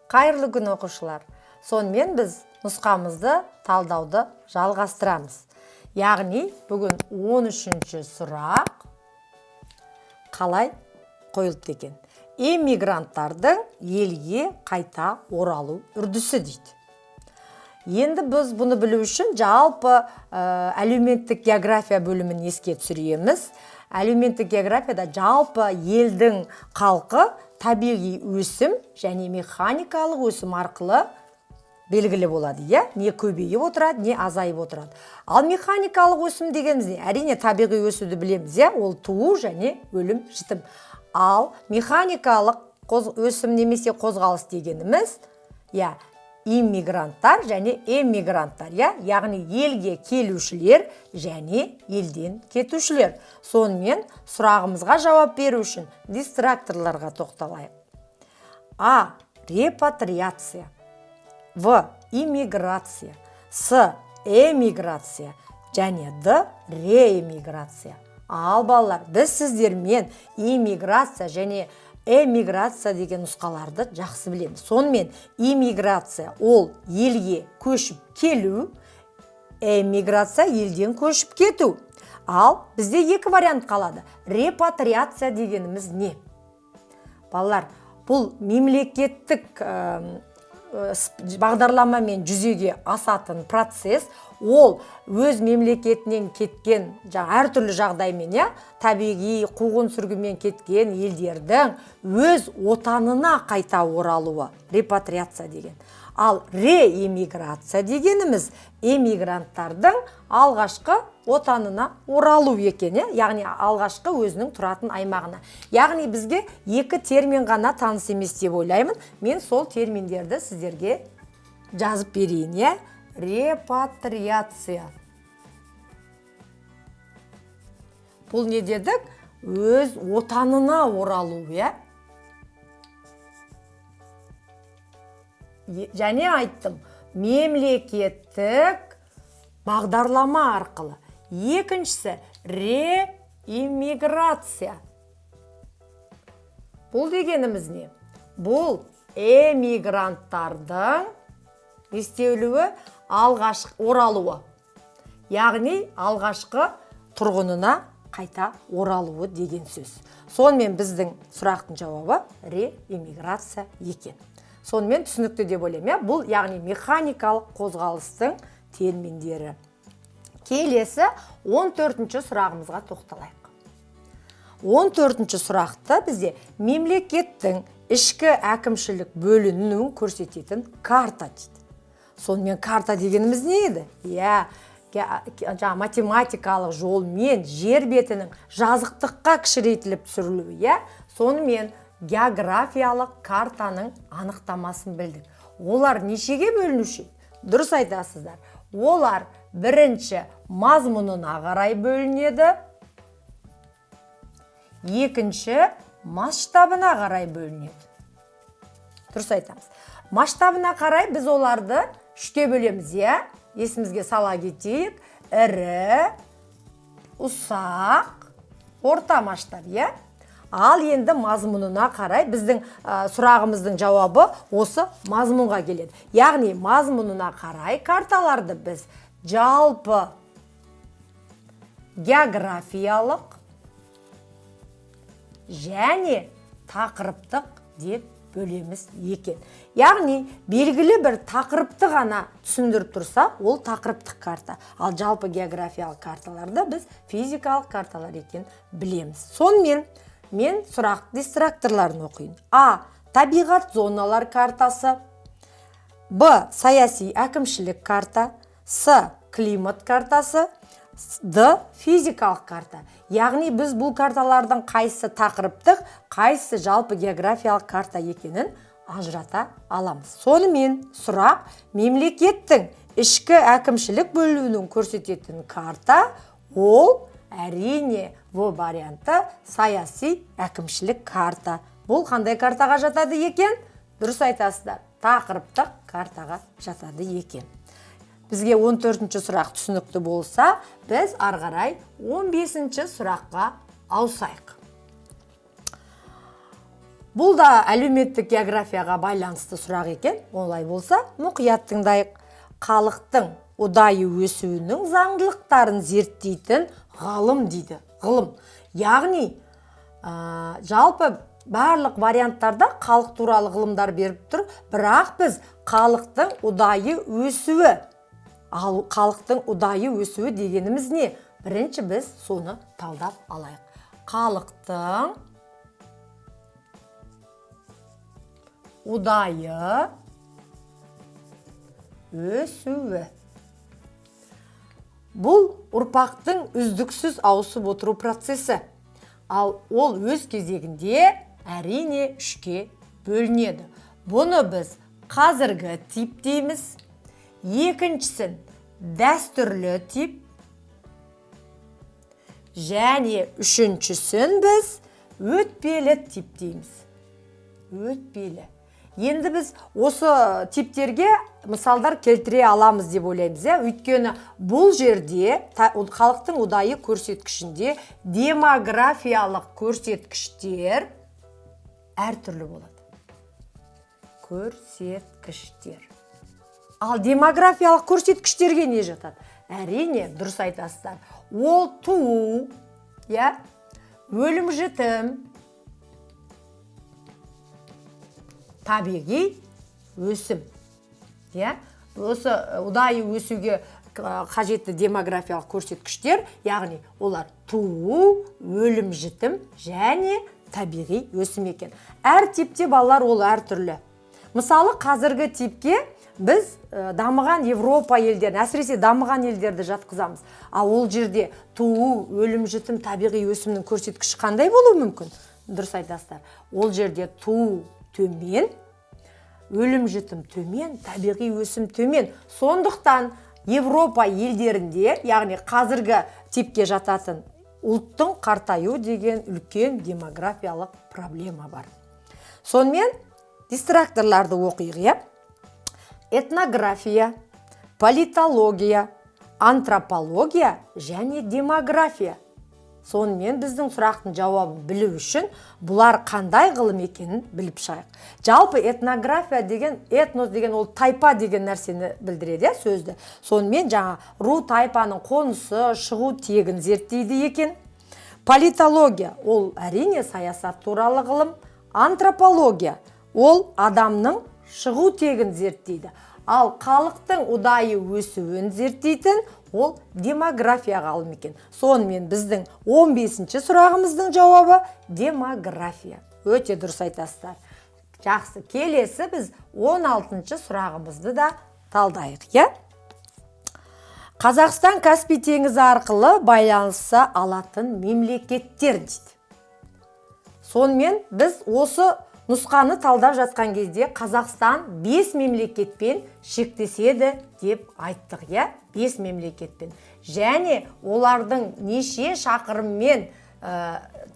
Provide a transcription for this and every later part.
Қайырлы күн оқушылар. Сонымен біз нұсқамызды талдауды жалғастырамыз. Яғни бүгін 13-ші сұрақ қалай қойылды екен? Эмигранттардың елге қайта оралу үрдісі дейді. Енді біз бұны білу үшін жалпы әлеуметтік география бөлімін еске түсіреміз. Әлеуметтік географияда жалпы елдің халқы табиғи өсім және механикалық өсім арқылы белгілі болады, не көбейіп отырады, не азайып отырады. Ал механикалық өсім дегеніміз не? Әрине табиғи өсуді білеміз, ол туу және өлім, жітім. Ал механикалық өсім немесе қозғалыс дегеніміз, иммигранттар және эмигранттар, яғни елге келушілер және елден кетушілер. Сонымен сұрағымызға жауап беру үшін дистракторларға тоқталайық. А. Репатриация. В. Иммиграция. С. Эмиграция. Және Д. Реэмиграция. Ал балалар, біз сіздермен иммиграция және эмиграция деген нұсқаларды жақсы білеміз. Сонымен иммиграция ол елге көшіп келу, эмиграция елден көшіп кету. Ал бізде екі вариант қалады. Репатриация дегеніміз не? Балалар, бұл мемлекеттік бағдарламамен жүзеге асатын процесс. Ол өз мемлекетінен кеткен әртүрлі жағдаймен, табиғи қуғын сүргінмен кеткен елдердің өз отанына қайта оралуы, репатриация деген. Ал реэмиграция дегеніміз эмигранттардың алғашқы отанына оралу екен, яғни алғашқы өзінің тұратын аймағына. Яғни бізге екі термин ғана таныс емес деп ойлаймын. Мен сол терминдерді сіздерге жазып берейін, Репатриация. Бұл не дедік? Өз отанына оралу, Және айттым, мемлекеттік бағдарлама арқылы. Екіншісі реэмиграция. Бұл дегеніміз не? Бұл эмигранттардың істеулігі алғашқы оралуы. Яғни алғашқы тұрғынына қайта оралуы деген сөз. Сонымен біздің сұрақтың жауабы реэмиграция екен. Сонымен түсінікті деп ойлаймын, бұл яғни механикалық қозғалыстың терминдері. Келесі 14-ші сұрағымызға тоқталайық. 14-ші сұрақта бізде мемлекеттің ішкі әкімшілік бөлінуін көрсететін карта дейді. Сонымен карта дегеніміз не еді? Математикалық жолмен жер бетінің жазықтыққа кішірейтіліп түсірілуі, сонымен географиялық картаның анықтамасын білдік. Олар нешеге бөлінуші? Дұрыс айтасыздар. Олар бірінші мазмұнына қарай бөлінеді, екінші масштабына қарай бөлінеді. Дұрыс айтамыз. Масштабына қарай біз оларды үшке бөлеміз, есімізге сала кетейік. Ірі, ұсақ, орта масштаб, Ал енді мазмұнына қарай біздің сұрағымыздың жауабы осы мазмұнға келеді. Яғни мазмұнына қарай карталарды біз жалпы географиялық және тақырыптық деп бөлеміз екен. Яғни белгілі бір тақырыпты ғана түсіндіріп тұрса, ол тақырыптық карта. Ал жалпы географиялық карталарды біз физикалық карталар екен білеміз. Сонымен мен сұрақ дистракторларын оқиын. А. Табиғат зоналар картасы. Б. Саяси әкімшілік карта. С. Климат картасы. Д. Физикалық карта. Яғни біз бұл карталардың қайсы тақырыптық, қайсы жалпы географиялық карта екенін ажырата аламыз. Сонымен сұрақ мемлекеттің ішкі әкімшілік бөлінуін көрсететін карта, ол әрине В варианты саяси әкімшілік карта. Бұл қандай картаға жатады екен? Дұрыс айтасыздар, тақырыптық картаға жатады екен. Бізге 14-ші сұрақ түсінікті болса, біз арғарай 15-ші сұраққа ауысайық. Бұл да әлеуметтік географияға байланысты сұрақ екен. Олай болса, мұқият тыңдайық. Халықтың ұдайы өсуінің заңдылықтарын зерттейтін ғылым дейді. Ғылым. Яғни, жалпы барлық варианттарда халық туралы ғылымдар беріп тұр, бірақ біз халықтың ұдайы өсуі. Ал халықтың ұдайы өсуі дегеніміз не? Бірінші біз соны талдап алайық. Халықтың ұдайы өсуі. Бұл ұрпақтың үздіксіз ауысып отыру процесі. Ал ол өз кезегінде әрине үшке бөлінеді. Бұны біз қазіргі тип дейміз. Екіншісін дәстүрлі тип. Және үшіншісін біз өтпелі тип дейміз. Өтпелі. Енді біз осы типтерге мысалдар келтіре аламыз деп ойлаймыз. Өйткені бұл жерде халықтың ұдайы көрсеткішінде демографиялық көрсеткіштер әртүрлі болады. Көрсеткіштер. Ал демографиялық көрсеткіштерге не жатады? Әрине, дұрыс айтасыздар. Ол туу, өлім жітім, табиғи өсім. Осы ұдайы өсуге қажетті демографиялық көрсеткіштер, яғни олар туу, өлім жітім және табиғи өсім екен. Әр типте балалар ол әртүрлі. Мысалы, қазіргі типке біз дамыған Европа елдерін, әсіресе дамыған елдерді жатқызамыз. Ал ол жерде туу, өлім жітім, табиғи өсімнің көрсеткіші қандай болуы мүмкін? Дұрыс айтасыздар. Ол жерде туу төмен, өлім жітім төмен, табиғи өсім төмен. Сондықтан Европа елдерінде, яғни қазіргі типке жататын ұлттың қартаю деген үлкен демографиялық проблема бар. Сонымен дистракторларды оқиық. Этнография, политология, антропология және демография. Сонымен біздің сұрақтың жауабын білу үшін бұлар қандай ғылым екенін біліп шығайық. Жалпы этнография деген, этнос деген ол тайпа деген нәрсені білдіреді, сөзді. Сонымен жаңа ру тайпаның қонысы, шығу тегін зерттейді екен. Политология ол әрине саясат туралы ғылым. Антропология ол адамның шығу тегін зерттейді. Ал халықтың ұдайы өсуін зерттейтін ол демография ғылым екен. Сонымен біздің 15-ші сұрағымыздың жауабы демография. Өте дұрыс айтасыздар. Жақсы, келесі біз 16-ші сұрағымызды да талдайық. Қазақстан Каспий теңізі арқылы байланыса алатын мемлекеттер дейді. Сонымен біз осы нұсқаны талдап жатқан кезде Қазақстан 5 мемлекетпен шектеседі деп айттық, 5 мемлекетпен. Және олардың неше шақырыммен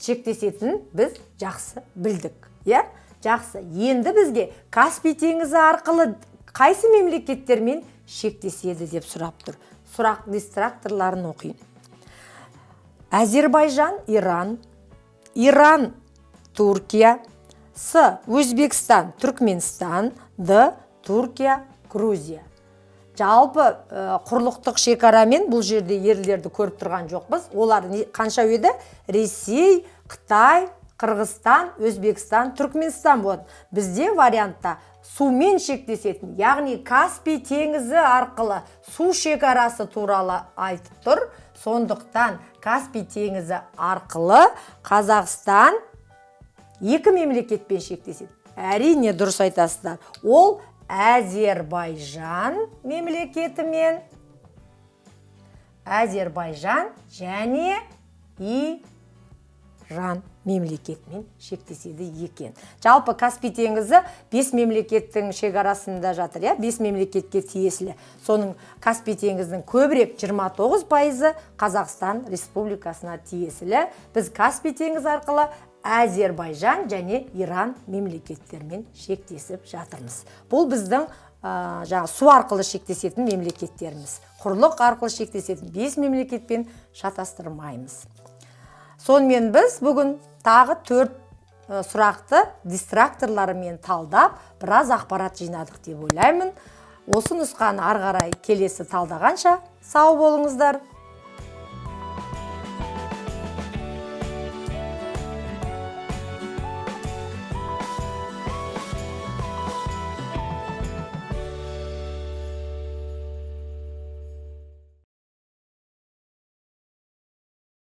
шектесетінін біз жақсы білдік. Жақсы, енді бізге Каспий теңізі арқылы қайсы мемлекеттермен шектеседі деп сұрап тұр. Сұрақ дистракторларын оқиын. Әзербайжан, Иран, Иран, Туркия, С. Өзбекстан, Түркменстан, Д. Түркия, Грузия. Жалпы құрлықтық шекарамен бұл жерде ерлерді көріп тұрған жоқпыз. Олар қанша еді? Ресей, Қытай, Қырғызстан, Өзбекстан, Түркменстан болады. Бізде вариантта сумен шектесетін, яғни Каспий теңізі арқылы су шекарасы туралы айтып тұр. Сондықтан Каспий теңізі арқылы Қазақстан 2 мемлекетпен шектеседі. Әрине дұрыс айтасыздар. Ол Әзербайжан мемлекетімен, Әзербайжан және Иран мемлекетімен шектеседі екен. Жалпы Каспий теңізі 5 мемлекеттің шекарасында жатыр, 5 мемлекетке тиесілі. Соның Каспий теңізінің көбірек 29% Қазақстан Республикасына тиесілі. Біз Каспий теңізі арқылы Әзербайжан және Иран мемлекеттермен шектесіп жатырмыз. Бұл біздің су арқылы шектесетін мемлекеттеріміз. Құрлық арқылы шектесетін 5 мемлекетпен шатастырмаймыз. Сонымен біз бүгін тағы 4 сұрақты дистракторларымен талдап, біраз ақпарат жинадық деп ойлаймын. Осы нұсқаны ары қарай келесі талдағанша сау болыңыздар.